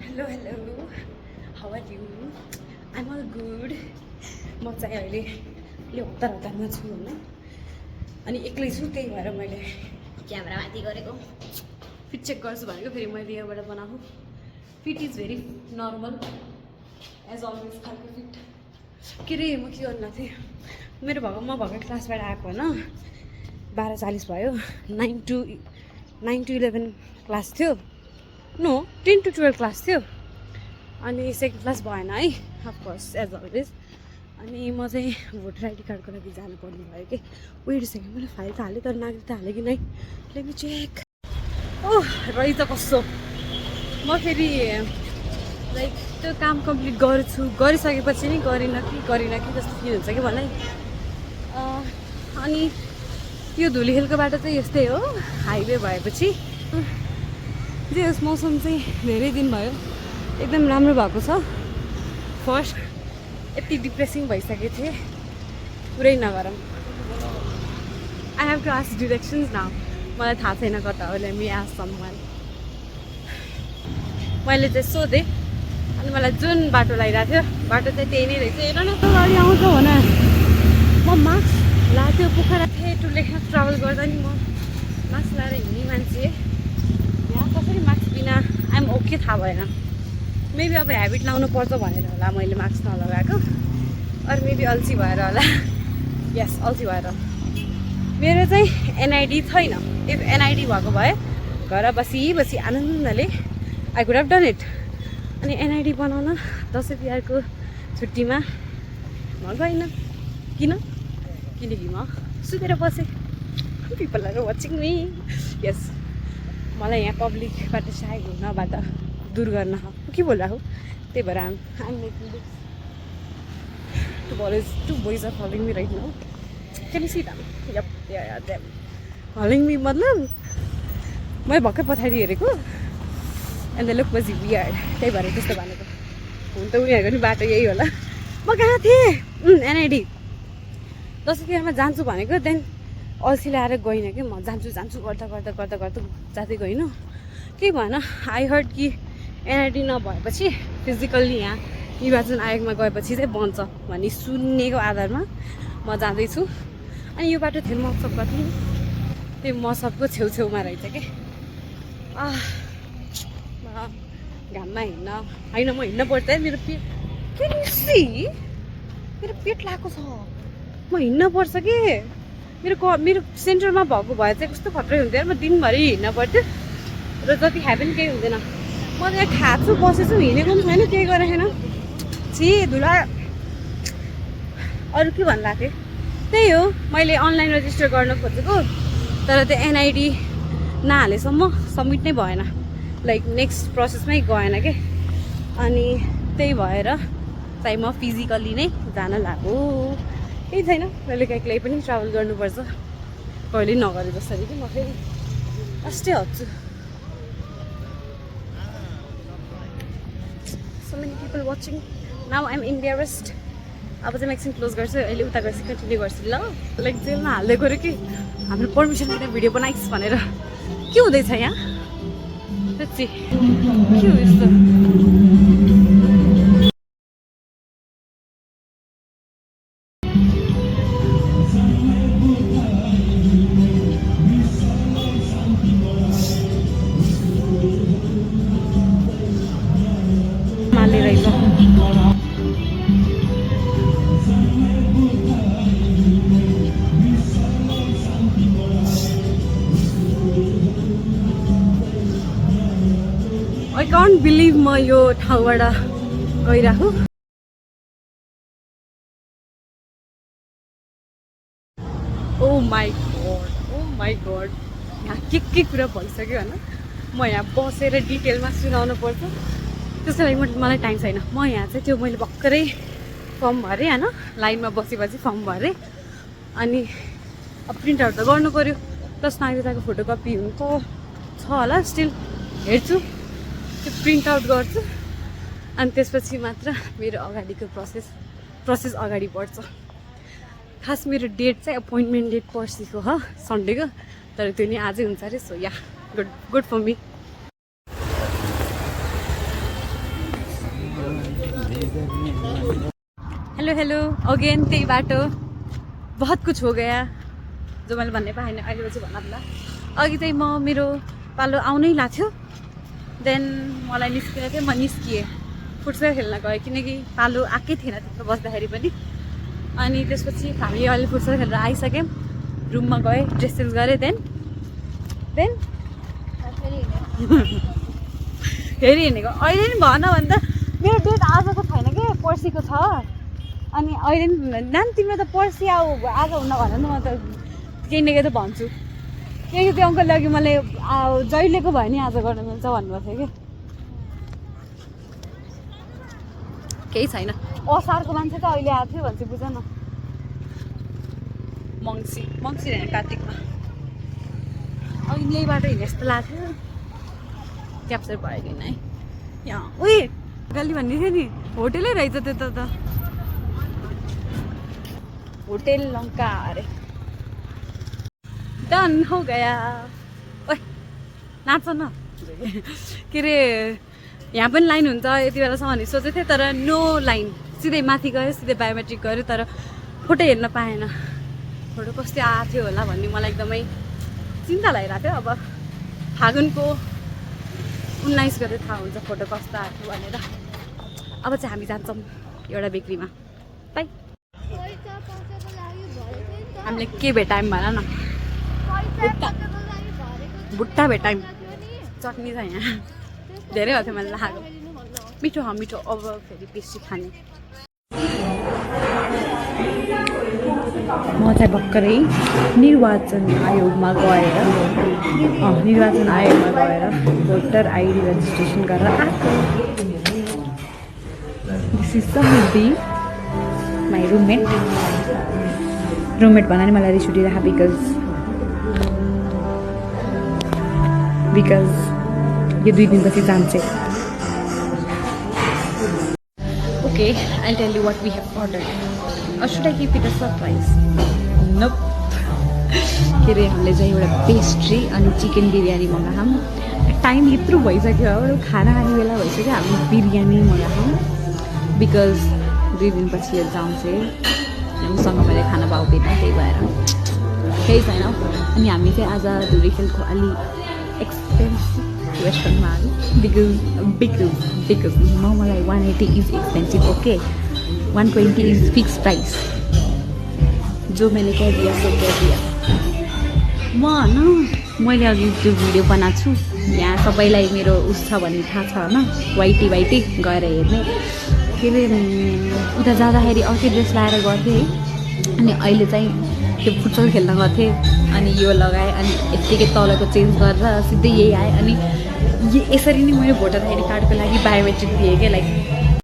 Hello, hello. How are you? I'm all good. म चाहिँ अहिले हतारमा छु होइन अनि एक्लै छु त्यही भएर मैले क्यामेरा माथि गरेको फिट चेक गर्छु भनेको फेरि मैले यहाँबाट बनाएको fit is very normal as always खालको फिट के रे म के गर्नु थिएँ मेरो म भर्खर क्लासबाट आएको होइन 12:40 भयो 9 to 11 क्लास थियो नो 10 to 12 क्लास थियो अनि सेकेन्ड क्लास भएन है अफकोर्स एज अलवेज अनि म चाहिँ भोटर आइडी कार्डको लागि जानुपर्ने भयो कि वेट सेकेन्ड मैले फाइल त हालेँ तर नागरिकता हालेँ कि नै लेट मी चेक ओह रहेछ कस्तो म फेरि लाइक त्यो काम कम्प्लिट गर्छु गरिसकेपछि नि गरिनँ कि जस्तो फिल हुन्छ कि मलाई अनि यो धुलीखेलको बाटो चाहिँ यस्तै हो हाइवे भएपछि जे होस् मौसम चाहिँ धेरै दिन भयो एकदम राम्रो भएको छ फर्स्ट यति डिप्रेसिङ भइसकेको थिएँ पुरै नगरौँ I have to ask directions now मलाई थाहा छैन कता हो लेट मी आस्क समवन मैले चाहिँ सोधेँ अनि मलाई जुन बाटो लगाइरहेको थियो बाटो चाहिँ त्यही नै रहेछ हेर न त गाडी आउँछ भने म मास्क लगाएको थियो पोखरा थिएँ टुलेखा ट्राभल गर्दा नि म मास्क लगाएर हिँड्ने मान्छे यहाँ कसरी मास्क बिना आइएम ओके थाहा भएन मेबी अब ह्याबिट लाउनु पर्छ भनेर होला मैले मास्क नलगाएको अरू मेबी अल्छी भएर होला यस अल्छी भएर मेरो चाहिँ एनआइडी छैन इफ एनआइडी भएको भए घर बसी आनन्दले I could have done it अनि एनआइडी बनाउन दसैँ तिहारको छुट्टीमा म गइनँ किनकि म सुतेर बसेँ people are watching me yes मलाई यहाँ पब्लिकबाट साइड हुनबाट दूर गर्न के बोलिरहेको त्यही भएर I'm making this two boys are following me right now can you see them yup them following me मतलब मैले भर्खर पछाडि हेरेको and the look was weird त्यही भएर त्यस्तो भनेको हुन त उनीहरूको नि बाटो यही होला म कहाँ थिएँ एनआइडी दसैँ तिहारमा जान्छु भनेको देन अल्छी ल्याएर गइनँ कि म जान्छु गर्दा जाँदै गइनँ केही भएन आई हर्ड कि एनआइडी नभएपछि फिजिकल्ली यहाँ निर्वाचन आयोगमा गएपछि चाहिँ बन्छ भन्ने सुन्नेको आधारमा म जाँदैछु अनि यो बाटो थियो महोत्सव कति त्यो महोत्सवको छेउछेउमा रहेछ कि घाममा हिँड्न होइन म हिँड्न पर्छ है मेरो पेट मेरो पेट लागेको छ म हिँड्न पर्छ कि मेरो सेन्टरमा भएको भए चाहिँ कस्तो खत्रै हुन्थ्यो म दिनभरि हिँड्न पर्थ्यो र जति खाए पनि केही हुँदैन म त यहाँ खाएको बसेछु हिँडेको पनि छैन केही गरेको छैन छि धुला अरू के भन्नु लाग्थेँ त्यही हो मैले अनलाइन रेजिस्टर गर्न खोजेको तर त्यो एनआइडी नहालेसम्म सब्मिट नै भएन लाइक नेक्स्ट प्रोसेसमै गएन कि अनि त्यही भएर चाहिँ म फिजिकल्ली नै जान लाग्यो केही छैन कहिले काहीँ पनि ट्राभल गर्नुपर्छ कहिले नगरे जसरी कि म फेरि अस्टै हट्छु so many people watching now I'm embarrassed अब चाहिँ म्याक्सिम क्लोज गर्छु अहिले उता गर्छु कन्टिन्यू गर्छु ल लाइक जेलमा हाल्दै गऱ्यो कि हाम्रो पर्मिसन बिना भिडियो बनाइस् भनेर के हुँदैछ यहाँ के हो यस्तो I can't believe म यो ठाउँबाट गइरहेको ओ माई गॉड यहाँ के कुरा भइसक्यो होइन म यहाँ बसेर डिटेलमा सुनाउनु पर्छ त्यसको लागि मलाई टाइम छैन म यहाँ चाहिँ त्यो मैले भर्खरै फर्म भरेँ होइन लाइनमा बसेपछि फर्म भरेँ अनि अब प्रिन्ट आउट त गर्नु पऱ्यो प्लस नागरिकताको फोटोकपी हुनु त छ होला स्टिल हेर्छु त्यो प्रिन्ट आउट गर्छु अनि त्यसपछि मात्र मेरो अगाडिको प्रोसेस अगाडि बढ्छ खास मेरो डेट चाहिँ अपोइन्टमेन्ट डेट पर्सिको हो सन्डेको तर त्यो नि आजै हुन्छ अरे so yeah good for me hello hello again त्यही बाटो बहुत कुछ हो गया जो मैले भन्ने पाएन अहिले चाहिँ भन्न ल अघि चाहिँ म मेरो पालो आउनै लाग्थ्यो देन मलाई निस्किएर चाहिँ म निस्किएँ फुटबल खेल्न गएँ किनकि पालो आएकै थिएन त्यस्तो बस्दाखेरि पनि अनि त्यसपछि हामी अहिले फुटबल खेलेर आइसक्यौँ रुममा गएँ ड्रेस चेन्ज गरेँ देन फेरि हिँडेको अहिले नि भन भन्दा मेरो डेट आजको छैन कि पर्सिको छ अनि अहिले नि नाम तिम्रो त पर्सि आऊ आज हुन भन न म त केही न केही त भन्छु किनकि त्यो अङ्कलले अघि मलाई जहिलेको भयो नि आज गर्न मिल्छ भन्नुभएको थियो कि केही छैन असारको मान्छे त अहिले आएको थियो भन्छ बुझ न मङ्सी होइन कार्तिकमा अघि यही बाटो हिँडे जस्तो लाग्थ्यो क्याप्चर भयो कि नै यहाँ उही गल्ली भन्ने थियो नि होटेलै रहेछ त्यो त होटेल लङ्का अरे डन हो गया ओए नाच न के अरे यहाँ पनि लाइन हुन्छ यति बेलासम्म भने सोचेको थिएँ तर नो लाइन सिधै माथि गयो सिधै बायोमेट्रिक गऱ्यो तर फोटो हेर्न पाएन फोटो कस्तो आएको थियो होला भन्ने मलाई एकदमै चिन्ता लागिरहेको थियो अब फागुनको 19 गते थाहा हुन्छ फोटो कस्तो आएको थियो भनेर अब चाहिँ हामी जान्छौँ एउटा बेकरीमा बाइ हामीले के भेटायौँ भन न भुट्टा भेटायौँ चटनी छ यहाँ धेरै भएको थियो मैले लागेको मिठो मिठो अब फेरि पेस्ट्री खाने म चाहिँ भर्खरै निर्वाचन आयोगमा गएर भोटर आइडी रेजिस्ट्रेसन गरेर आएको this is Samriddhi my roommate भन्दा नि मलाई रिस उठिरहेको बिकज यो 2 दिनपछि जान्छ okay I tell you what we have ordered or should I keep it a surprise? Nope. के अरे हामीले चाहिँ एउटा पेस्ट्री अनि चिकन बिरयानी मगाऊँ टाइम यत्रो भइसक्यो खाना खाने बेला भइसक्यो हामी बिरयानी मगाऊँ बिकज 2 दिनपछि जाउँ चाहिँ हामीसँग मैले खाना पाउँदैन त्यही भएर केही छैन अनि हामी चाहिँ आज धुरीखेलको अलि एक्सपेन्सिभ रेस्टुरेन्टमा आयो बिकज मलाई 180 is expensive okay 120 is fix price जो मैंने कह दिया सो कह दिया मैले अघि त्यो भिडियो बनाएको छु यहाँ सबैलाई मेरो उस छ भन्ने थाहा छ होइन वाइटी गएर हेर्ने के अरे उता जाँदाखेरि अर्कै ड्रेस लगाएर गर्थेँ है अनि अहिले चाहिँ त्यो फुटबल खेल्न गर्थेँ अनि यो लगाएँ अनि यत्तिकै तलको चेन्ज गरेर सिधै यही आएँ अनि यसरी नै मैले भोटर आइडी कार्डको लागि बायोमेट्रिक दिएँ क्या लाइक